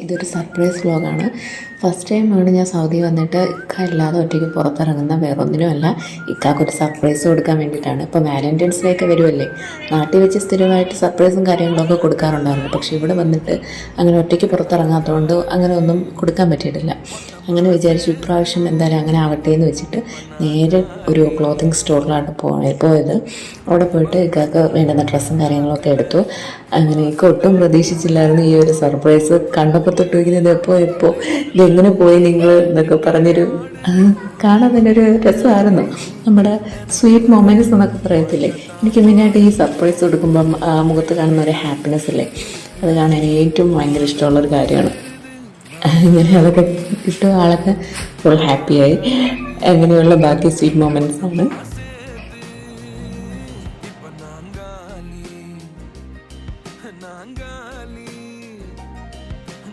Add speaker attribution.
Speaker 1: ഇതൊരു സർപ്രൈസ് വ്ളോഗാണ്. ഫസ്റ്റ് ടൈമാണ് ഞാൻ സൗദി വന്നിട്ട് ഇക്ക അല്ലാതെ ഒറ്റയ്ക്ക് പുറത്തിറങ്ങുന്ന. വേറൊന്നിനുമല്ല, ഇക്കാക്കൊരു സർപ്രൈസ് കൊടുക്കാൻ വേണ്ടിയിട്ടാണ്. ഇപ്പോൾ വാലൻറ്റൈൻസ് ഡേ ഒക്കെ വരുമല്ലേ, നാട്ടിൽ വെച്ച് സ്ഥിരമായിട്ട് സർപ്രൈസും കാര്യങ്ങളൊക്കെ കൊടുക്കാറുണ്ടായിരുന്നു. പക്ഷേ ഇവിടെ വന്നിട്ട് അങ്ങനെ ഒറ്റയ്ക്ക് പുറത്തിറങ്ങാത്തതുകൊണ്ട് അങ്ങനെ ഒന്നും കൊടുക്കാൻ പറ്റിയിട്ടില്ല. അങ്ങനെ വിചാരിച്ചു ഇപ്രാവശ്യം എന്തായാലും അങ്ങനെ ആവട്ടെ എന്ന് വെച്ചിട്ട് നേരെ ഒരു ക്ലോത്തിങ് സ്റ്റോറിലാണ് പോയത്. അവിടെ പോയിട്ട് ഇക്കാക്ക് വേണ്ടുന്ന ഡ്രസ്സും കാര്യങ്ങളൊക്കെ എടുത്തു. അങ്ങനെ ഇക്ക ഒട്ടും പ്രതീക്ഷിച്ചില്ലായിരുന്നു ഈ ഒരു സർപ്രൈസ്. കണ്ടപ്പോൾ തൊട്ട് വയ്ക്കുന്നത് എപ്പോൾ ഇതെങ്ങനെ പോയി നിങ്ങൾ എന്നൊക്കെ പറഞ്ഞൊരു കാണാൻ തന്നെ ഒരു രസമായിരുന്നു. നമ്മുടെ സ്വീറ്റ് മൊമെൻറ്റ്സ് എന്നൊക്കെ പറയത്തില്ലേ, എനിക്ക് മെയിനായിട്ട് ഈ സർപ്രൈസ് കൊടുക്കുമ്പം മുഖത്ത് കാണുന്ന ഒരു ഹാപ്പിനെസ് ഇല്ലേ, അത് കാണാൻ ഏറ്റവും ഭയങ്കര ഇഷ്ടമുള്ളൊരു കാര്യമാണ്. ഇങ്ങനെ അതൊക്കെ ഇഷ്ടം ആളൊക്കെ ഫുൾ ഹാപ്പിയായി. അങ്ങനെയുള്ള ബാക്കി സ്വീറ്റ് മൊമെൻറ്റ്സ് ആണ്.